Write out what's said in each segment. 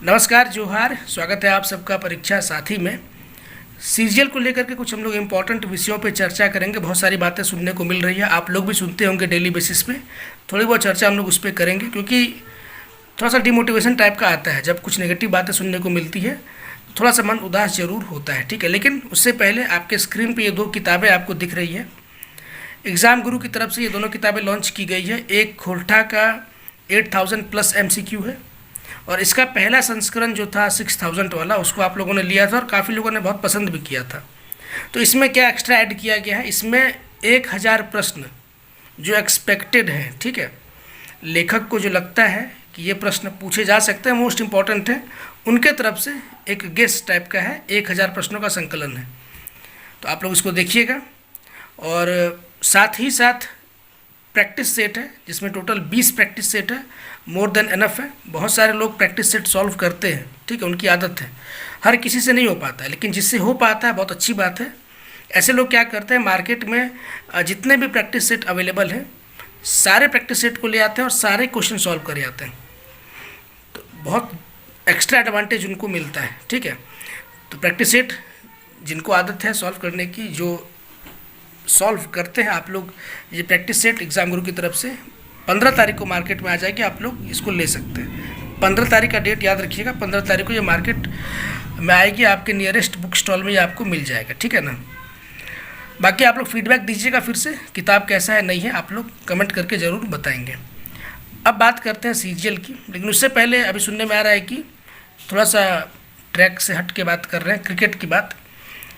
नमस्कार जोहार, स्वागत है आप सबका परीक्षा साथी में। सीजीएल को लेकर के कुछ हम लोग इम्पोर्टेंट विषयों पे चर्चा करेंगे। बहुत सारी बातें सुनने को मिल रही है, आप लोग भी सुनते होंगे डेली बेसिस पे। थोड़ी बहुत चर्चा हम लोग उस पर करेंगे क्योंकि थोड़ा सा डिमोटिवेशन टाइप का आता है। जब कुछ नेगेटिव बातें सुनने को मिलती है थोड़ा सा मन उदास जरूर होता है, ठीक है। लेकिन उससे पहले आपके स्क्रीन पर ये दो किताबें आपको दिख रही है। एग्ज़ाम गुरु की तरफ से ये दोनों किताबें लॉन्च की गई है। एक खोरठा का 8000+ MCQ है और इसका पहला संस्करण जो था 6000 वाला, उसको आप लोगों ने लिया था और काफ़ी लोगों ने बहुत पसंद भी किया था। तो इसमें क्या एक्स्ट्रा ऐड किया गया है, इसमें 1000 प्रश्न जो एक्सपेक्टेड हैं, ठीक है। लेखक को जो लगता है कि ये प्रश्न पूछे जा सकते हैं, मोस्ट इम्पॉर्टेंट है, उनके तरफ से एक गेस टाइप का है। 1000 प्रश्नों का संकलन है। तो आप लोग इसको देखिएगा। और साथ ही साथ प्रैक्टिस सेट है जिसमें टोटल 20 प्रैक्टिस सेट है। मोर देन एनफ है। बहुत सारे लोग प्रैक्टिस सेट सॉल्व करते हैं, ठीक है, उनकी आदत है। हर किसी से नहीं हो पाता है, लेकिन जिससे हो पाता है बहुत अच्छी बात है। ऐसे लोग क्या करते हैं, मार्केट में जितने भी प्रैक्टिस सेट अवेलेबल हैं सारे प्रैक्टिस सेट को ले आते हैं और सारे क्वेश्चन सॉल्व कर आते हैं। तो बहुत एक्स्ट्रा एडवांटेज उनको मिलता है, ठीक है। तो प्रैक्टिस सेट जिनको आदत है सॉल्व करने की, जो सॉल्व करते हैं आप लोग, ये प्रैक्टिस सेट एग्ज़ाम गुरु की तरफ से 15 तारीख को मार्केट में आ जाएगी। आप लोग इसको ले सकते हैं। 15 तारीख का डेट याद रखिएगा। 15 तारीख को ये मार्केट में आएगी, आपके नियरेस्ट बुक स्टॉल में ये आपको मिल जाएगा, ठीक है ना। बाकी आप लोग फीडबैक दीजिएगा, फिर से किताब कैसा है नहीं है आप लोग कमेंट करके ज़रूर बताएंगे। अब बात करते हैं सीजीएल की, लेकिन उससे पहले अभी सुनने में आ रहा है कि थोड़ा सा ट्रैक से हट के बात कर रहे हैं, क्रिकेट की बात,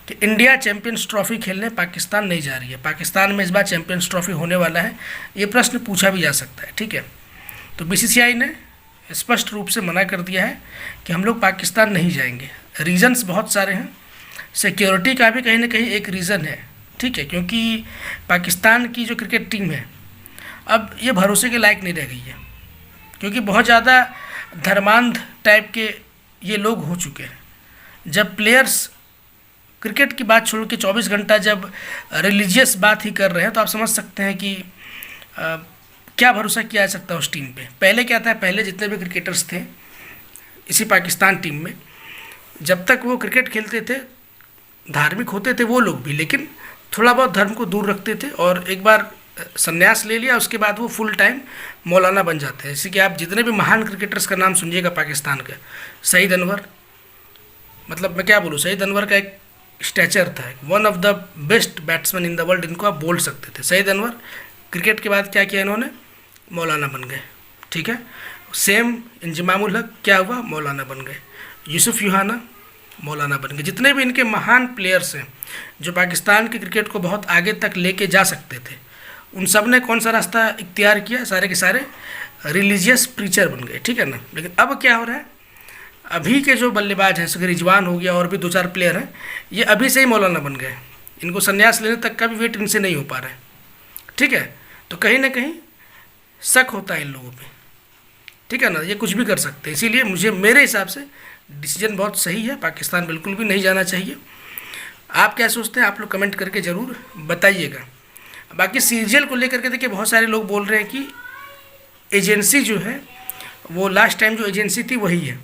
कि इंडिया चैंपियंस ट्रॉफी खेलने पाकिस्तान नहीं जा रही है। पाकिस्तान में इस बार चैंपियंस ट्रॉफी होने वाला है, ये प्रश्न पूछा भी जा सकता है, ठीक है। तो बीसीसीआई ने स्पष्ट रूप से मना कर दिया है कि हम लोग पाकिस्तान नहीं जाएंगे। रीज़न्स बहुत सारे हैं। सिक्योरिटी का भी कहीं ना कहीं एक रीज़न है, ठीक है, क्योंकि पाकिस्तान की जो क्रिकेट टीम है अब ये भरोसे के लायक नहीं रह गई है, क्योंकि बहुत ज़्यादा धर्मांध टाइप के ये लोग हो चुके हैं। जब प्लेयर्स क्रिकेट की बात छोड़ के 24 घंटा जब रिलीजियस बात ही कर रहे हैं, तो आप समझ सकते हैं कि क्या भरोसा किया जा सकता है उस टीम पे। पहले क्या था, पहले जितने भी क्रिकेटर्स थे इसी पाकिस्तान टीम में, जब तक वो क्रिकेट खेलते थे धार्मिक होते थे वो लोग भी, लेकिन थोड़ा बहुत धर्म को दूर रखते थे और एक बार संन्यास ले लिया उसके बाद वो फुल टाइम मौलाना बन जाते हैं। जैसे कि आप जितने भी महान क्रिकेटर्स का नाम सुनिएगा पाकिस्तान का, सईद अनवर, मतलब मैं क्या बोलूँ, सईद अनवर का एक स्टैचर था, one of the best batsman in the world, इनको आप बोल सकते थे। सईद अनवर क्रिकेट के बाद क्या किया इन्होंने, मौलाना बन गए, ठीक है। सेम इंजमामुल हक क्या हुआ, मौलाना बन गए। यूसुफ यूहाना मौलाना बन गए। जितने भी इनके महान प्लेयर्स हैं जो पाकिस्तान की क्रिकेट को बहुत आगे तक लेके जा सकते थे, उन सब ने कौन सा रास्ता इख्तियार किया, सारे के सारे रिलीजियस प्रीचर बन गए, ठीक है ना। लेकिन अब क्या हो रहा है, अभी के जो बल्लेबाज हैं, जैसे रिजवान हो गया और भी 2-4 प्लेयर हैं, ये अभी से ही मौलाना बन गए। इनको संन्यास लेने तक का भी वेट इनसे नहीं हो पा रहा है, ठीक है। तो कहीं ना कहीं शक होता है इन लोगों पे, ठीक है ना, ये कुछ भी कर सकते हैं। इसीलिए मेरे हिसाब से डिसीजन बहुत सही है, पाकिस्तान बिल्कुल भी नहीं जाना चाहिए। आप क्या सोचते हैं आप लोग कमेंट करके ज़रूर बताइएगा। बाकी सीजीएल को लेकर के देखिए, बहुत सारे लोग बोल रहे हैं कि एजेंसी जो है वो लास्ट टाइम जो एजेंसी थी वही है।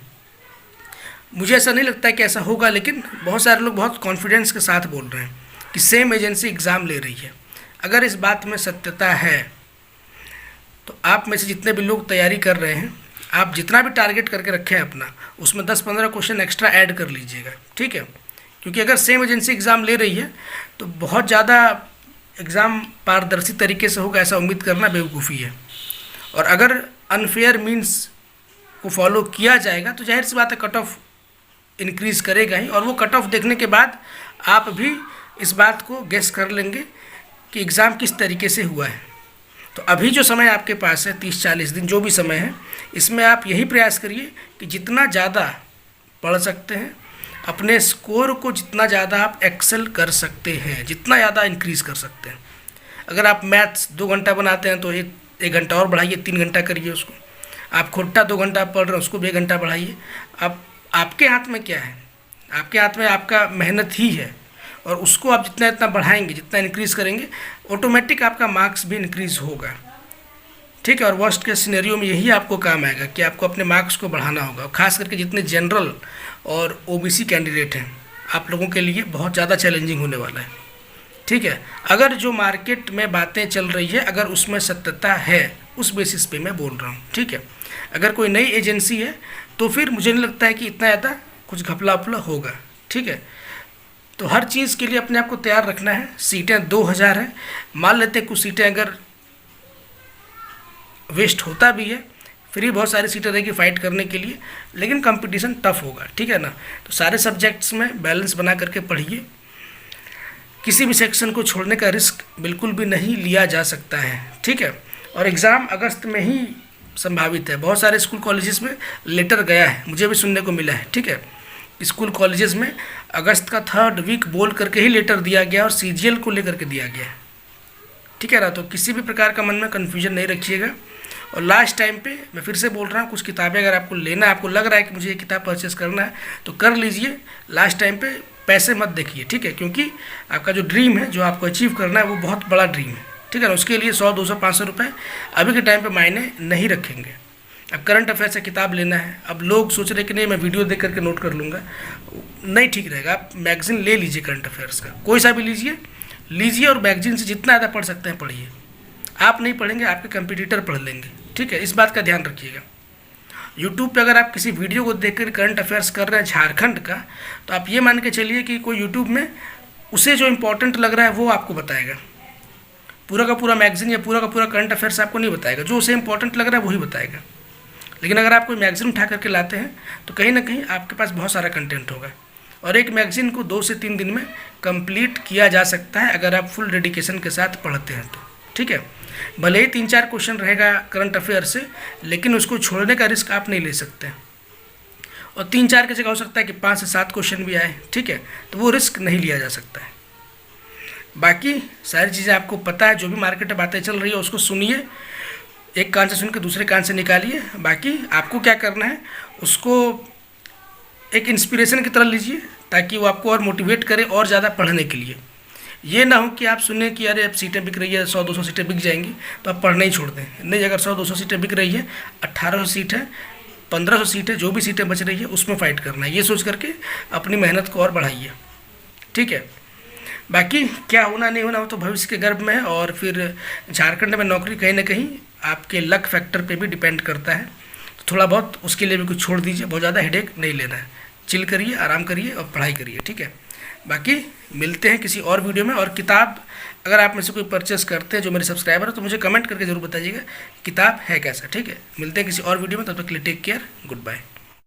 मुझे ऐसा नहीं लगता है कि ऐसा होगा, लेकिन बहुत सारे लोग बहुत कॉन्फिडेंस के साथ बोल रहे हैं कि सेम एजेंसी एग्ज़ाम ले रही है। अगर इस बात में सत्यता है तो आप में से जितने भी लोग तैयारी कर रहे हैं, आप जितना भी टारगेट करके रखें अपना, उसमें 10-15 क्वेश्चन एक्स्ट्रा ऐड कर लीजिएगा, ठीक है। क्योंकि अगर सेम एजेंसी एग्ज़ाम ले रही है तो बहुत ज़्यादा एग्ज़ाम पारदर्शी तरीके से होगा, ऐसा उम्मीद करना बेवकूफ़ी है। और अगर अनफेयर मीन्स को फॉलो किया जाएगा तो जाहिर सी बात है कट ऑफ इंक्रीज करेगा ही, और वो कट ऑफ देखने के बाद आप भी इस बात को गेस कर लेंगे कि एग्ज़ाम किस तरीके से हुआ है। तो अभी जो समय आपके पास है 30-40 दिन जो भी समय है, इसमें आप यही प्रयास करिए कि जितना ज़्यादा पढ़ सकते हैं, अपने स्कोर को जितना ज़्यादा आप एक्सेल कर सकते हैं, जितना ज़्यादा इंक्रीज़ कर सकते हैं। अगर आप मैथ्स 2 घंटा बनाते हैं तो 1 घंटा और बढ़ाइए, 3 घंटा करिए उसको। आप खोटा 2 घंटा पढ़ रहे हैं उसको भी 1 घंटा बढ़ाइए। आपके हाथ में क्या है, आपके हाथ में आपका मेहनत ही है, और उसको आप जितना बढ़ाएंगे, जितना इंक्रीज़ करेंगे, ऑटोमेटिक आपका मार्क्स भी इंक्रीज़ होगा, ठीक है। और वर्स्ट के सिनेरियो में यही आपको काम आएगा कि आपको अपने मार्क्स को बढ़ाना होगा, खास करके जितने जनरल और ओबीसी कैंडिडेट हैं आप लोगों के लिए बहुत ज़्यादा चैलेंजिंग होने वाला है। ठीक है, अगर जो मार्केट में बातें चल रही है अगर उसमें सत्यता है, उस बेसिस पे मैं बोल रहा हूँ। ठीक है, अगर कोई नई एजेंसी है तो फिर मुझे नहीं लगता है कि इतना ज़्यादा कुछ घपला उपला होगा। ठीक है, तो हर चीज़ के लिए अपने आप को तैयार रखना है। सीटें 2000 हैं, मान लेते हैं कुछ सीटें अगर वेस्ट होता भी है, फिर भी बहुत सारी सीटें रहेगी फाइट करने के लिए, लेकिन कंपटीशन टफ होगा। ठीक है ना, तो सारे सब्जेक्ट्स में बैलेंस बना करके पढ़िए, किसी भी सेक्शन को छोड़ने का रिस्क बिल्कुल भी नहीं लिया जा सकता है। ठीक है, और एग्ज़ाम अगस्त में ही संभावित है। बहुत सारे स्कूल कॉलेजेस में लेटर गया है, मुझे भी सुनने को मिला है। ठीक है, स्कूल कॉलेजेस में अगस्त का 3rd वीक बोल करके ही लेटर दिया गया और सीजीएल को लेकर के दिया गया। ठीक है ना, तो किसी भी प्रकार का मन में कन्फ्यूजन नहीं रखिएगा। और लास्ट टाइम पे मैं फिर से बोल रहा हूँ, कुछ किताबें अगर आपको लेना है, आपको लग रहा है कि मुझे ये किताब परचेस करना है तो कर लीजिए। लास्ट टाइम पे पैसे मत देखिए। ठीक है, क्योंकि आपका जो ड्रीम है, जो आपको अचीव करना है, वो बहुत बड़ा ड्रीम है। ठीक है ना, उसके लिए 100, 200, 500 रुपये अभी के टाइम पे मायने नहीं रखेंगे। अब करंट अफेयर से किताब लेना है, अब लोग सोच रहे कि नहीं मैं वीडियो देख करके नोट कर लूँगा, नहीं ठीक रहेगा। आप मैगज़ीन ले लीजिए, करंट अफेयर्स का कोई सा भी लीजिए और मैगज़ीन से जितना ज़्यादा पढ़ सकते हैं पढ़िए। आप नहीं पढ़ेंगे, आपके कंपटीटर पढ़ लेंगे। ठीक है, इस बात का ध्यान रखिएगा। यूट्यूब पे अगर आप किसी वीडियो को देखकर करंट अफेयर्स कर रहे हैं झारखंड का, तो आप ये मान के चलिए कि कोई यूट्यूब में उसे जो इम्पोर्टेंट लग रहा है वो आपको बताएगा। पूरा का पूरा मैगज़ीन या पूरा का पूरा करंट अफेयर्स आपको नहीं बताएगा, जो उसे इम्पोर्टेंट लग रहा है वही बताएगा। लेकिन अगर आप कोई मैगज़ीन उठा करके लाते हैं तो कहीं ना कहीं आपके पास बहुत सारा कंटेंट होगा, और एक मैगज़ीन को 2 से 3 दिन में कंप्लीट किया जा सकता है अगर आप फुल डेडिकेशन के साथ पढ़ते हैं तो। ठीक है, भले ही 3-4 क्वेश्चन रहेगा करंट अफेयर से, लेकिन उसको छोड़ने का रिस्क आप नहीं ले सकते। और 3-4 की जगह हो सकता है कि 5 से 7 क्वेश्चन भी आए। ठीक है, तो वो रिस्क नहीं लिया जा सकता है। बाकी सारी चीज़ें आपको पता है, जो भी मार्केट में बातें चल रही है उसको सुनिए, एक कान से सुन के दूसरे कान से निकालिए। बाकी आपको क्या करना है, उसको एक इंस्पिरेशन की तरह लीजिए, ताकि वो आपको और मोटिवेट करे और ज़्यादा पढ़ने के लिए। ये ना हो कि आप सुने कि अरे अब सीटें बिक रही है, 100-200 सीटें बिक जाएंगी तो आप पढ़ना ही छोड़ दें। नहीं, अगर 100-200 सीटें बिक रही है, 1800 सीट है, 1500 सीट है, जो भी सीटें बच रही है उसमें फ़ाइट करना है, ये सोच करके अपनी मेहनत को और बढ़ाइए। ठीक है, बाकी क्या होना नहीं होना वो तो भविष्य के गर्भ में है, और फिर झारखंड में नौकरी कहीं ना कहीं आपके लक फैक्टर पे भी डिपेंड करता है। तो थोड़ा बहुत उसके लिए भी कुछ छोड़ दीजिए, बहुत ज़्यादा हेडेक नहीं लेना है। चिल करिए, आराम करिए और पढ़ाई करिए। ठीक है, बाकी मिलते हैं किसी और वीडियो में। और किताब अगर आप में से कोई परचेस करते हैं जो मेरे सब्सक्राइबर है, तो मुझे कमेंट करके ज़रूर बताइएगा किताब है कैसा। ठीक है, मिलते हैं किसी और वीडियो में, तब तक के लिए टेक केयर, गुड बाय।